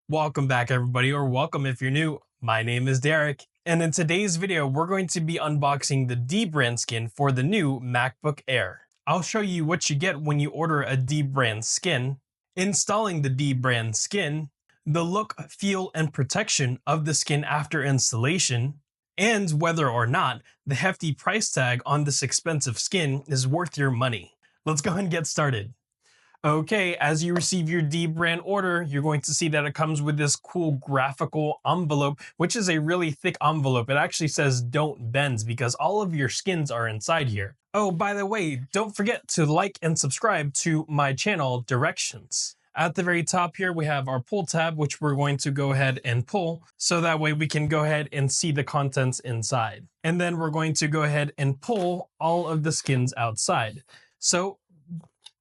Welcome back everybody, or welcome if you're new. My name is Derek, and in today's video, we're going to be unboxing the dBrand skin for the new MacBook Air. I'll show you what you get when you order a dBrand skin, installing the dBrand skin, the look, feel, and protection of the skin after installation, and whether or not the hefty price tag on this expensive skin is worth your money. Let's go ahead and get started. Okay, as you receive your dBrand order, you're going to see that it comes with this cool graphical envelope, which is a really thick envelope. It actually says "Don't bend" because all of your skins are inside here. Oh, by the way, don't forget to like and subscribe to my channel, Directions. At the very top here, we have our pull tab, which we're going to go ahead and pull, so that way we can go ahead and see the contents inside. And then we're going to go ahead and pull all of the skins outside. So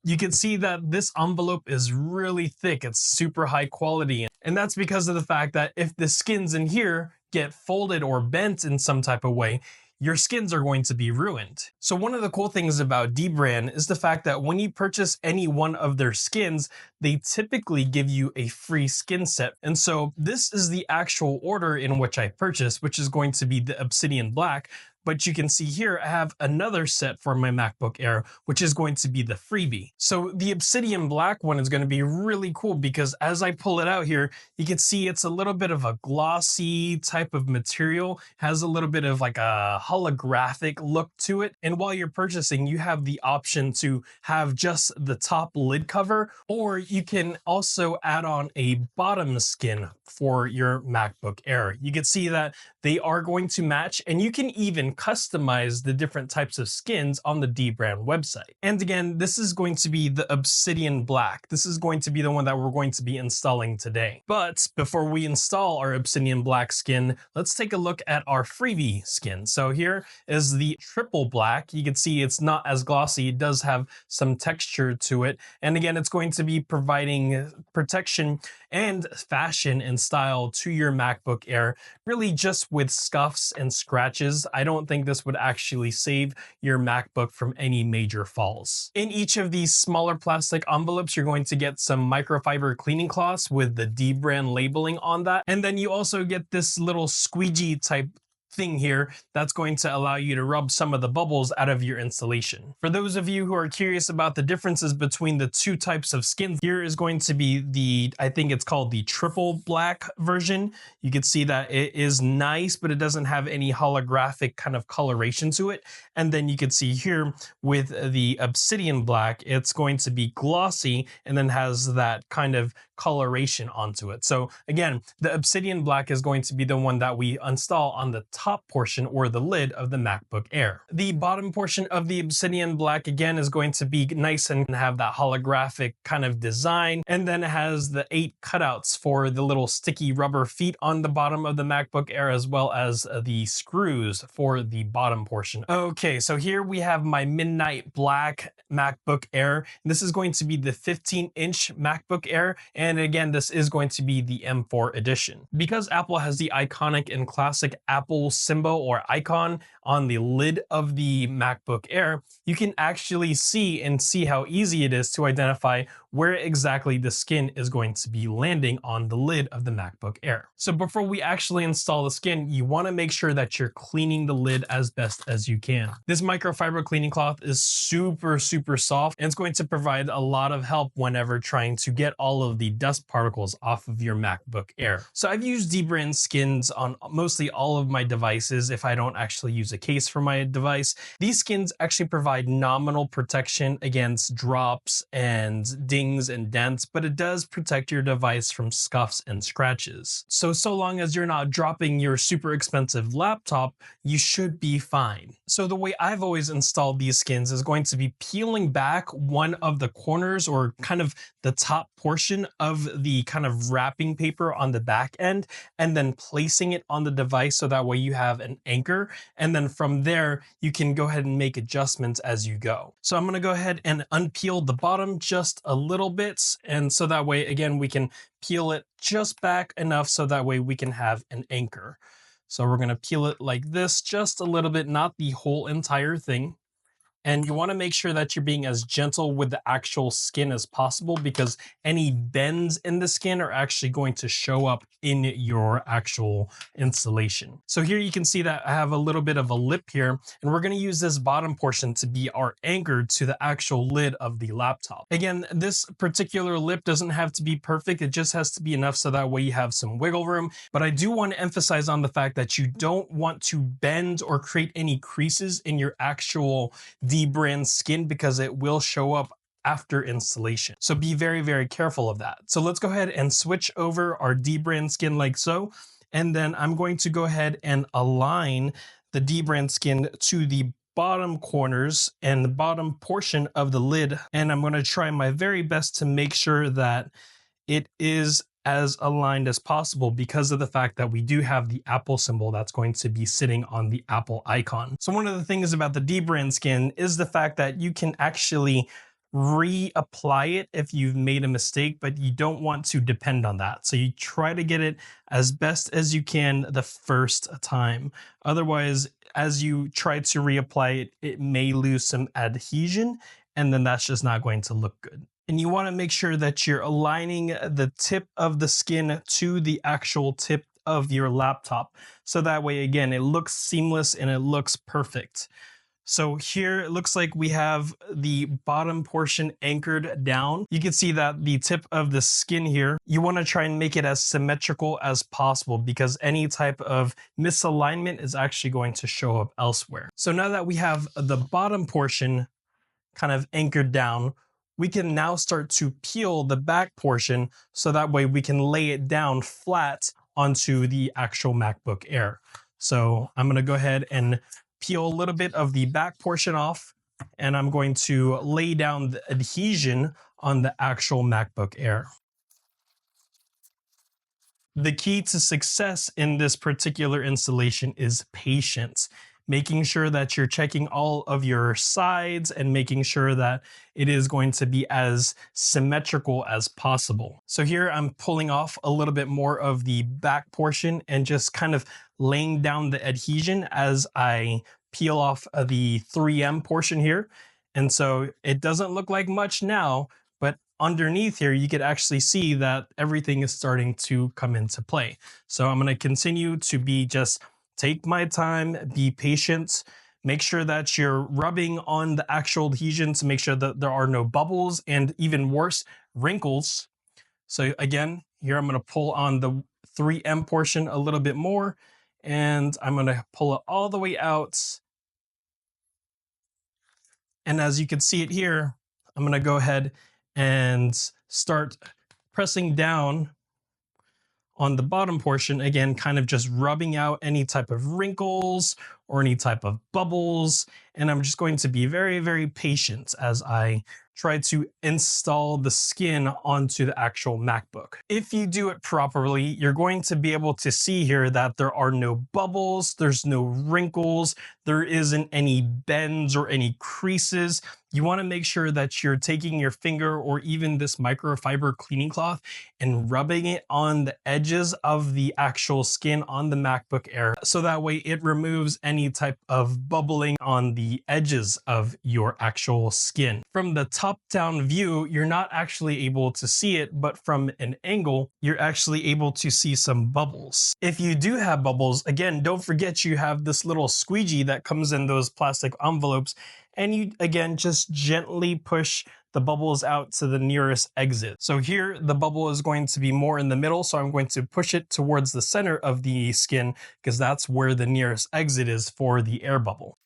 you can see that this envelope is really thick. It's super high quality. And that's because of the fact that if the skins in here get folded or bent in some type of way, your skins are going to be ruined. So one of the cool things about dBrand is the fact that when you purchase any one of their skins, they typically give you a free skin set. And so this is the actual order in which I purchased, which is going to be the Obsidian Black. But you can see here, I have another set for my MacBook Air, which is going to be the freebie. So the Obsidian Black one is going to be really cool because as I pull it out here, you can see it's a little bit of a glossy type of material, has a little bit of like a holographic look to it. And while you're purchasing, you have the option to have just the top lid cover, or you can also add on a bottom skin for your MacBook Air. You can see that they are going to match, and you can even customize the different types of skins on the dBrand website. And again, this is going to be the Obsidian Black. This is going to be the one that we're going to be installing today. But before we install our Obsidian Black skin, let's take a look at our freebie skin. So here is the triple black. You can see it's not as glossy. It does have some texture to it. And again, it's going to be providing protection and fashion and style to your MacBook Air, really just with scuffs and scratches. I don't think this would actually save your MacBook from any major falls. In each of these smaller plastic envelopes, you're going to get some microfiber cleaning cloths with the dBrand labeling on that. And then you also get this little squeegee type thing here that's going to allow you to rub some of the bubbles out of your installation. For those of you who are curious about the differences between the two types of skins, here is going to be the, I think it's called the triple black version. You can see that it is nice, but it doesn't have any holographic kind of coloration to it. And then you can see here with the Obsidian Black, it's going to be glossy and then has that kind of coloration onto it. So again, the Obsidian Black is going to be the one that we install on the top portion or the lid of the MacBook Air. The bottom portion of the Obsidian Black again is going to be nice and have that holographic kind of design, and then it has the 8 cutouts for the little sticky rubber feet on the bottom of the MacBook Air, as well as the screws for the bottom portion. Okay, so here we have my midnight black MacBook Air. This is going to be the 15-inch MacBook Air, and again, this is going to be the M4 edition. Because Apple has the iconic and classic Apple symbol or icon on the lid of the MacBook Air, you can actually see how easy it is to identify where exactly the skin is going to be landing on the lid of the MacBook Air. So before we actually install the skin, you want to make sure that you're cleaning the lid as best as you can. This microfiber cleaning cloth is super soft, and it's going to provide a lot of help whenever trying to get all of the dust particles off of your MacBook Air. So I've used dBrand skins on mostly all of my devices if I don't actually use a case for my device. These skins actually provide nominal protection against drops and dings and dents, but it does protect your device from scuffs and scratches. So long as you're not dropping your super expensive laptop, you should be fine. So the way I've always installed these skins is going to be peeling back one of the corners or kind of the top portion of the kind of wrapping paper on the back end, and then placing it on the device so that way you have an anchor. And then from there, you can go ahead and make adjustments as you go. So I'm going to go ahead and unpeel the bottom just a little bit. And so that way, again, we can peel it just back enough so that way we can have an anchor. So we're going to peel it like this, just a little bit, not the whole entire thing. And you want to make sure that you're being as gentle with the actual skin as possible, because any bends in the skin are actually going to show up in your actual installation. So here you can see that I have a little bit of a lip here, and we're going to use this bottom portion to be our anchor to the actual lid of the laptop. Again, this particular lip doesn't have to be perfect. It just has to be enough so that way you have some wiggle room. But I do want to emphasize on the fact that you don't want to bend or create any creases in your actual dBrand skin, because it will show up after installation. So be very, very careful of that. So let's go ahead and switch over our dBrand skin like so. And then I'm going to go ahead and align the dBrand skin to the bottom corners and the bottom portion of the lid. And I'm going to try my very best to make sure that it is as aligned as possible, because of the fact that we do have the Apple symbol that's going to be sitting on the Apple icon. So one of the things about the dBrand skin is the fact that you can actually reapply it if you've made a mistake, but you don't want to depend on that. So you try to get it as best as you can the first time. Otherwise, as you try to reapply it, it may lose some adhesion, and then that's just not going to look good. And you want to make sure that you're aligning the tip of the skin to the actual tip of your laptop. So that way, again, it looks seamless and it looks perfect. So here it looks like we have the bottom portion anchored down. You can see that the tip of the skin here, you want to try and make it as symmetrical as possible, because any type of misalignment is actually going to show up elsewhere. So now that we have the bottom portion kind of anchored down, we can now start to peel the back portion, so that way we can lay it down flat onto the actual MacBook Air. So I'm going to go ahead and peel a little bit of the back portion off, and I'm going to lay down the adhesion on the actual MacBook Air. The key to success in this particular installation is patience. Making sure that you're checking all of your sides and making sure that it is going to be as symmetrical as possible. So here I'm pulling off a little bit more of the back portion and just kind of laying down the adhesion as I peel off the 3M portion here. And so it doesn't look like much now, but underneath here, you could actually see that everything is starting to come into play. So I'm going to continue to be just take my time, be patient, make sure that you're rubbing on the actual adhesion to make sure that there are no bubbles and, even worse, wrinkles. So again, here I'm going to pull on the 3M portion a little bit more, and I'm going to pull it all the way out. And as you can see it here, I'm going to go ahead and start pressing down on the bottom portion, again, kind of just rubbing out any type of wrinkles or any type of bubbles. And I'm just going to be very, very patient as I try to install the skin onto the actual MacBook. If you do it properly, you're going to be able to see here that there are no bubbles, there's no wrinkles, there isn't any bends or any creases. You want to make sure that you're taking your finger or even this microfiber cleaning cloth and rubbing it on the edges of the actual skin on the MacBook Air, so that way it removes any type of bubbling on the edges of your actual skin. From the top-down view, you're not actually able to see it, but from an angle, you're actually able to see some bubbles. If you do have bubbles, again, don't forget you have this little squeegee that comes in those plastic envelopes, and you, again, just gently push the bubbles out to the nearest exit. So here, the bubble is going to be more in the middle, so I'm going to push it towards the center of the skin, because that's where the nearest exit is for the air bubble.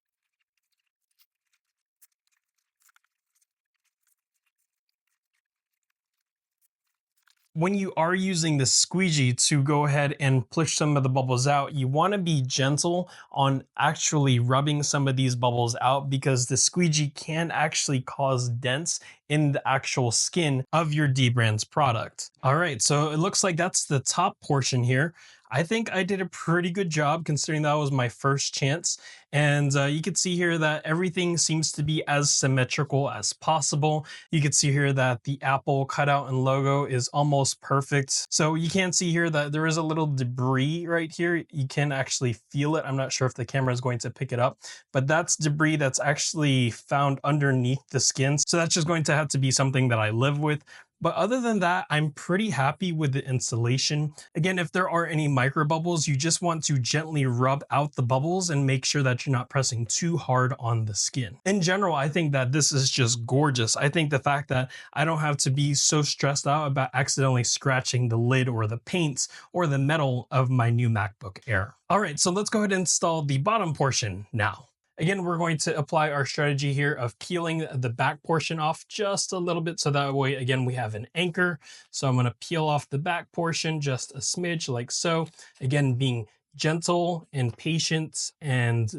When you are using the squeegee to go ahead and push some of the bubbles out, you want to be gentle on actually rubbing some of these bubbles out, because the squeegee can actually cause dents in the actual skin of your dBrand's product. All right, so it looks like that's the top portion here. I think I did a pretty good job considering that was my first chance. And you can see here that everything seems to be as symmetrical as possible. You can see here that the Apple cutout and logo is almost perfect. So you can see here that there is a little debris right here. You can actually feel it. I'm not sure if the camera is going to pick it up, but that's debris that's actually found underneath the skin. So that's just going to have to be something that I live with. But other than that, I'm pretty happy with the installation. Again, if there are any micro bubbles, you just want to gently rub out the bubbles and make sure that you're not pressing too hard on the skin. In general, I think that this is just gorgeous. I think the fact that I don't have to be so stressed out about accidentally scratching the lid or the paints or the metal of my new MacBook Air. All right, so let's go ahead and install the bottom portion now. Again, we're going to apply our strategy here of peeling the back portion off just a little bit so that way, again, we have an anchor. So I'm going to peel off the back portion just a smidge like so. Again, being gentle and patient and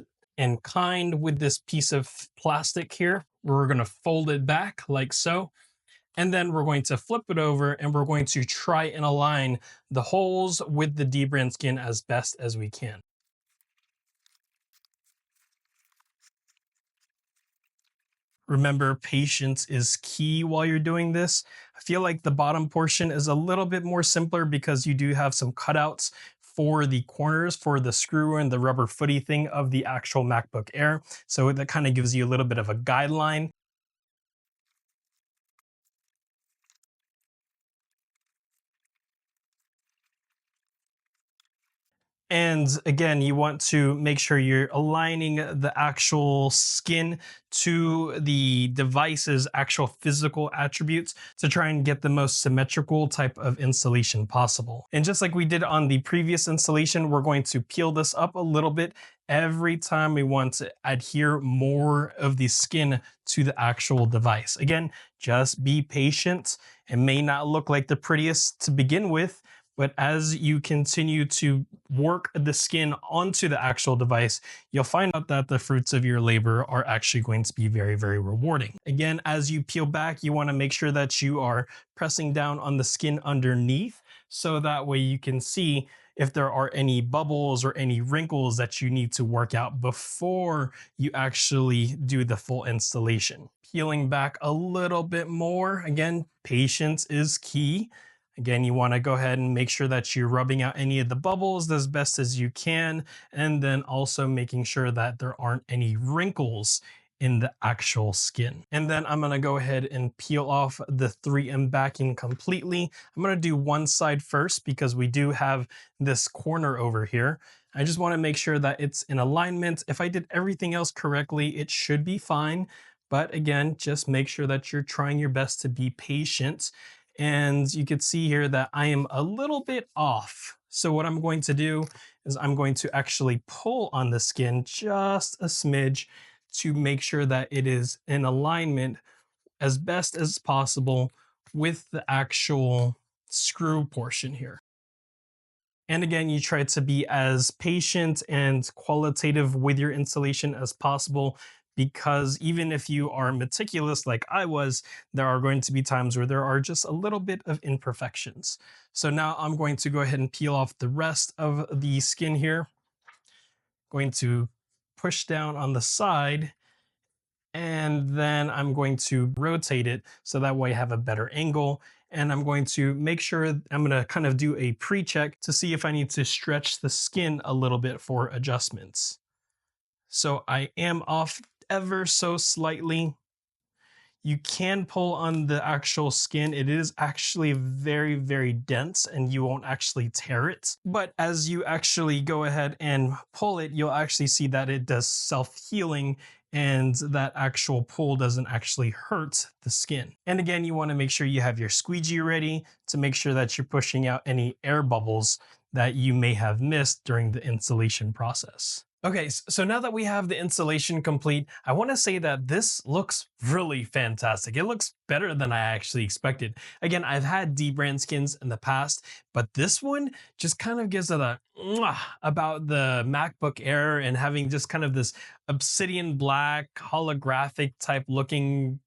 kind with this piece of plastic here. We're going to fold it back like so. And then we're going to flip it over and we're going to try and align the holes with the dBrand skin as best as we can. Remember, patience is key while you're doing this. I feel like the bottom portion is a little bit more simpler because you do have some cutouts for the corners for the screw and the rubber footy thing of the actual MacBook Air. So that kind of gives you a little bit of a guideline. And again, you want to make sure you're aligning the actual skin to the device's actual physical attributes to try and get the most symmetrical type of installation possible. And just like we did on the previous installation, we're going to peel this up a little bit every time we want to adhere more of the skin to the actual device. Again, just be patient. It may not look like the prettiest to begin with, but as you continue to work the skin onto the actual device, you'll find out that the fruits of your labor are actually going to be very, very rewarding. Again, as you peel back, you want to make sure that you are pressing down on the skin underneath, so that way you can see if there are any bubbles or any wrinkles that you need to work out before you actually do the full installation. Peeling back a little bit more, again, patience is key. Again, you want to go ahead and make sure that you're rubbing out any of the bubbles as best as you can, and then also making sure that there aren't any wrinkles in the actual skin. And then I'm going to go ahead and peel off the 3M backing completely. I'm going to do one side first because we do have this corner over here. I just want to make sure that it's in alignment. If I did everything else correctly, it should be fine. But again, just make sure that you're trying your best to be patient. And you can see here that I am a little bit off. So what I'm going to do is I'm going to actually pull on the skin just a smidge to make sure that it is in alignment as best as possible with the actual screw portion here. And again, you try to be as patient and qualitative with your installation as possible, because even if you are meticulous like I was, there are going to be times where there are just a little bit of imperfections. So now I'm going to go ahead and peel off the rest of the skin here. Going to push down on the side, and then I'm going to rotate it so that way I have a better angle. And I'm going to make sure I'm going to kind of do a pre-check to see if I need to stretch the skin a little bit for adjustments. So I am off ever so slightly. You can pull on the actual skin. It is actually very, very dense and you won't actually tear it. But as you actually go ahead and pull it, you'll actually see that it does self-healing and that actual pull doesn't actually hurt the skin. And again, you want to make sure you have your squeegee ready to make sure that you're pushing out any air bubbles that you may have missed during the installation process. Okay, so now that we have the installation complete, I want to say that this looks really fantastic. It looks better than I actually expected. Again, I've had dBrand skins in the past, but this one just kind of gives it a about the MacBook Air and having just kind of this obsidian black holographic type looking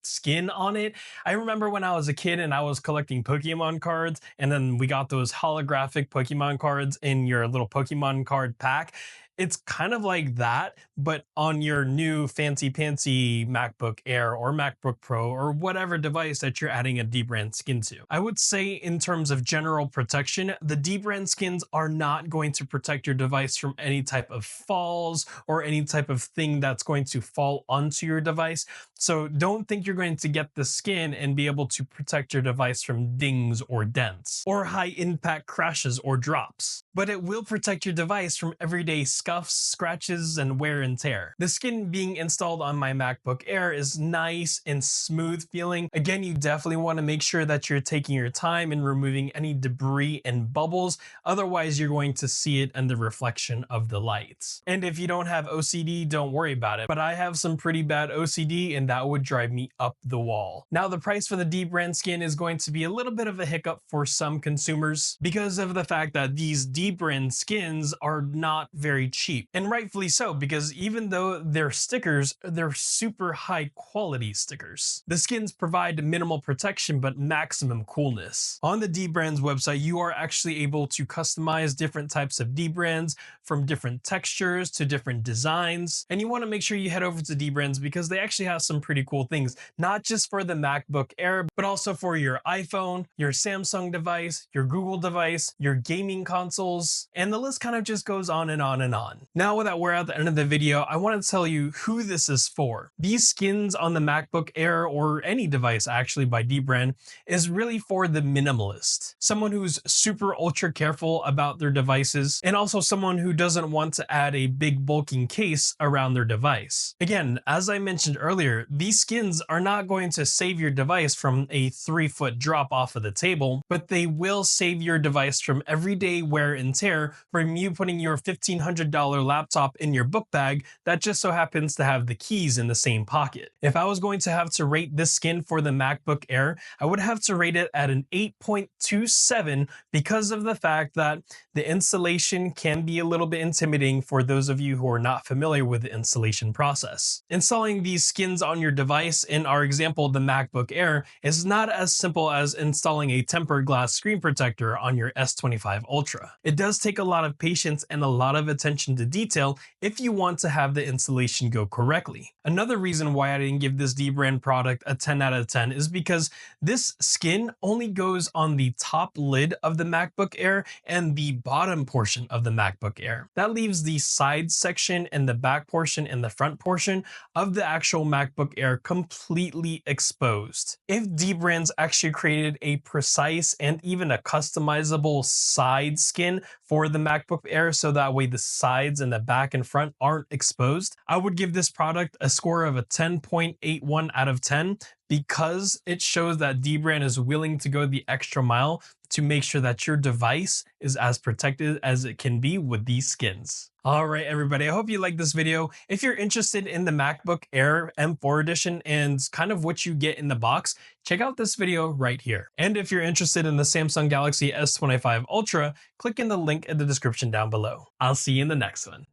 skin on it. I remember when I was a kid and I was collecting Pokemon cards, and then we got those holographic Pokemon cards in your little Pokemon card pack. It's kind of like that, but on your new fancy pantsy MacBook Air or MacBook Pro or whatever device that you're adding a dBrand skin to. I would say in terms of general protection, the dBrand skins are not going to protect your device from any type of falls or any type of thing that's going to fall onto your device. So don't think you're going to get the skin and be able to protect your device from dings or dents or high impact crashes or drops. But it will protect your device from everyday scuffs, scratches, and wear and tear. The skin being installed on my MacBook Air is nice and smooth feeling. Again, you definitely want to make sure that you're taking your time in removing any debris and bubbles. Otherwise, you're going to see it in the reflection of the lights. And if you don't have OCD, don't worry about it. But I have some pretty bad OCD, and that would drive me up the wall. Now, the price for the dBrand skin is going to be a little bit of a hiccup for some consumers because of the fact that these dBrand skins are not very cheap. And rightfully so, because even though they're stickers, they're super high quality stickers. The skins provide minimal protection but maximum coolness. On the dBrand's website, you are actually able to customize different types of dBrands from different textures to different designs. And you want to make sure you head over to dBrand's because they actually have some pretty cool things, not just for the MacBook Air, but also for your iPhone, your Samsung device, your Google device, your gaming consoles, and the list kind of just goes on and on and on. Now that we're at the end of the video, I want to tell you who this is for. These skins on the MacBook Air or any device actually by dBrand is really for the minimalist. Someone who's super ultra careful about their devices and also someone who doesn't want to add a big bulking case around their device. Again, as I mentioned earlier, these skins are not going to save your device from a 3-foot drop off of the table, but they will save your device from everyday wear and tear from you putting your $1,500 laptop in your book bag that just so happens to have the keys in the same pocket. If I was going to have to rate this skin for the MacBook Air, I would have to rate it at an 8.27 because of the fact that the installation can be a little bit intimidating for those of you who are not familiar with the installation process. Installing these skins on your device, in our example, the MacBook Air, is not as simple as installing a tempered glass screen protector on your S25 Ultra. It does take a lot of patience and a lot of attention to detail if you want to have the installation go correctly. Another reason why I didn't give this dBrand product a 10 out of 10 is because this skin only goes on the top lid of the MacBook Air and the bottom portion of the MacBook Air. That leaves the side section and the back portion and the front portion of the actual MacBook Air completely exposed. If dBrand's actually created a precise and even a customizable side skin for the MacBook Air so that way the sides and the back and front aren't exposed, I would give this product a score of a 10.81 out of 10 because it shows that dBrand is willing to go the extra mile to make sure that your device is as protected as it can be with these skins. All right, everybody, I hope you liked this video. If you're interested in the MacBook Air M4 edition and kind of what you get in the box, check out this video right here. And if you're interested in the Samsung Galaxy S25 Ultra, click in the link in the description down below. I'll see you in the next one.